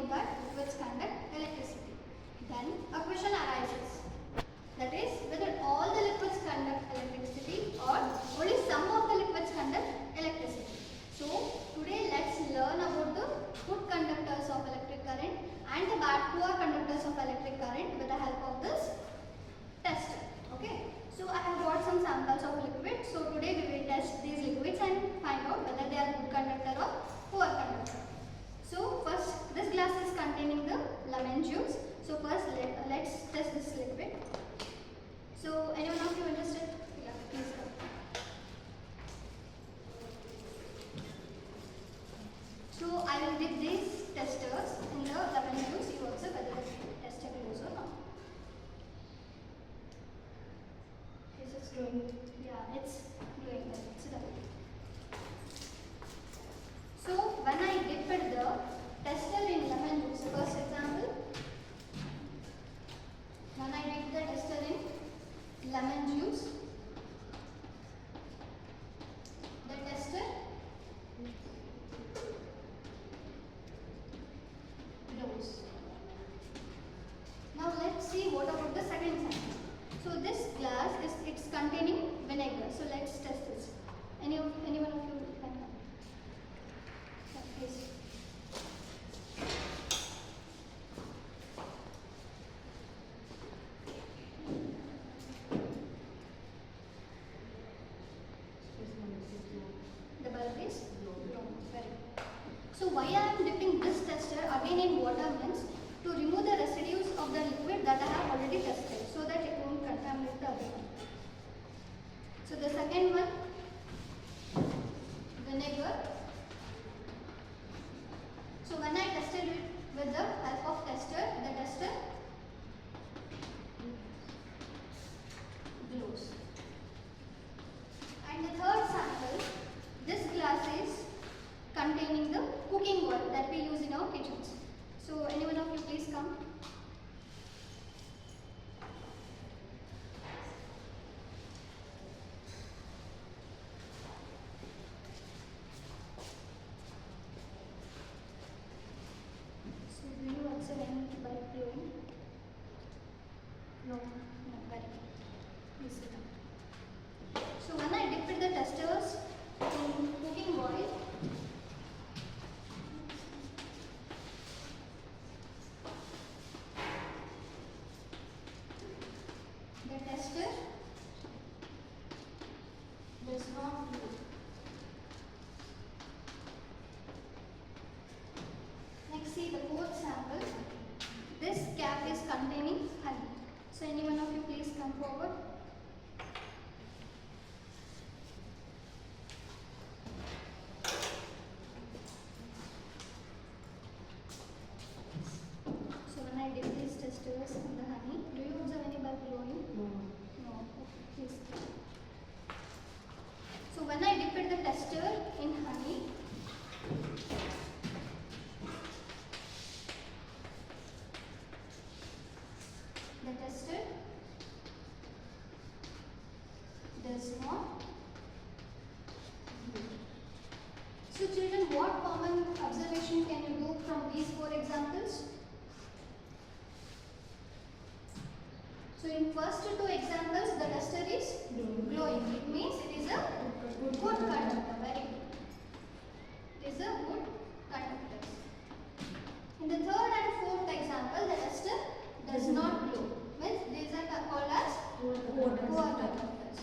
know that liquids conduct electricity. Then a question arises. That is, whether all the liquids conduct electricity or only some of the liquids conduct electricity. So today let's learn about the good conductors of electric current and the poor conductors of electric current with the help of this tester. Okay. So I have got some samples of liquids. So today we will test these liquids and find out whether they are good conductor or poor conductor. So first, this glass is containing the lemon juice. So first let's test this liquid. So anyone of you interested? Yeah, please come. So I will dip these testers in the lemon juice. You observe whether the tester will use or not. It's glowing. Yeah, it's glowing. It's done. So when I dipped the tester in lemon juice, first example, when I dip the tester in lemon juice, the tester glows. Now let's see what about the second sample. So this glass it's containing vinegar. So let's test this. Anyone of you can come? Yeah, please. The bulb is glowing. Very good. So why I am dipping this tester again in water means to remove the residues of the liquid that I have already tested, so that it won't contaminate the other one. So the second one, vinegar. So when I tested it with the help of tester, the tester glows. And the third sample, this glass is containing the cooking oil that we use in our kitchens. So anyone of you please come. So do you observe any bulb glowing? No, very good. Please sit down. So when I dipped the testers in cooking oil, the tester does not glow. Next, see the fourth sample. This cap is containing honey. So anyone of you please come forward. So when I dip these testers in the honey, do you observe any bulb glowing? No. No. Okay, please. So when I dipped the tester in honey, the tester does not glow. So children, what common observation can you do from these four examples? So in first two examples, the tester is glowing. It means it is a good conductor. Very good. It is a good conductor. In the third and fourth example, the tester does not glow. Means these are called as poor conductors.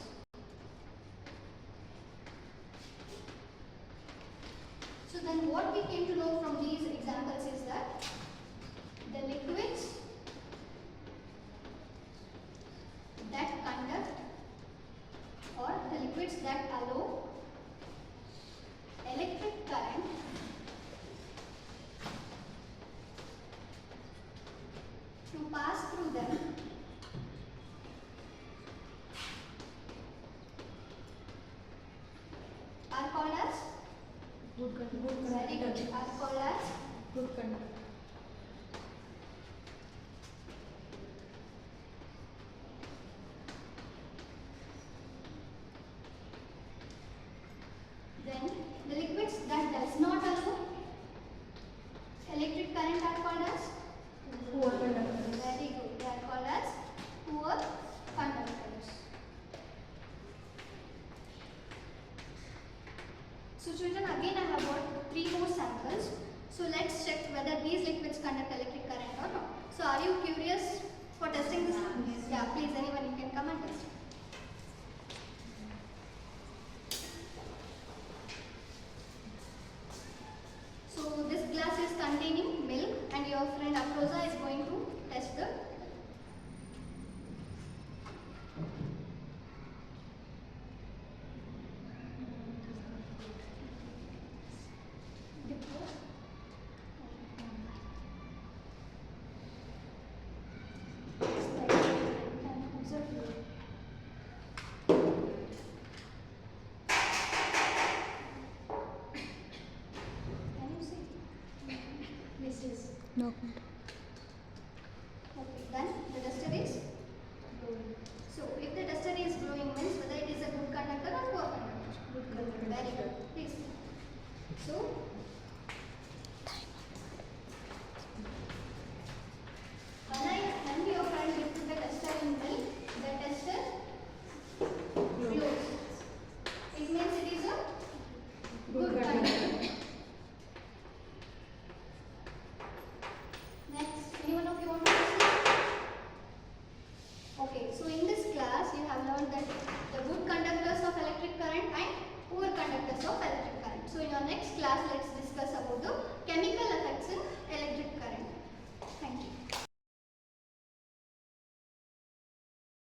So then what we came to know from these examples is that the liquids that conduct or the liquids that allow electric current to pass through them are called as good conductor. very good. Are called as Good conductor. Then the liquids that does not allow electric current are called So children, again I have got 3 more samples. So let's check whether these liquids conduct electric current or not. So are you curious for testing this? Yes. Yeah, please anyone you can come and test. So this glass is containing milk and your friend Afroza is going to test the Can you see? This is No. okay. Then the duster is glowing. So if the duster is glowing means whether it is a good conductor or poor conductor. Good conductor. Very good. Please. So when your friend lifted the duster in milk, the duster glows. It means it is a good conductor.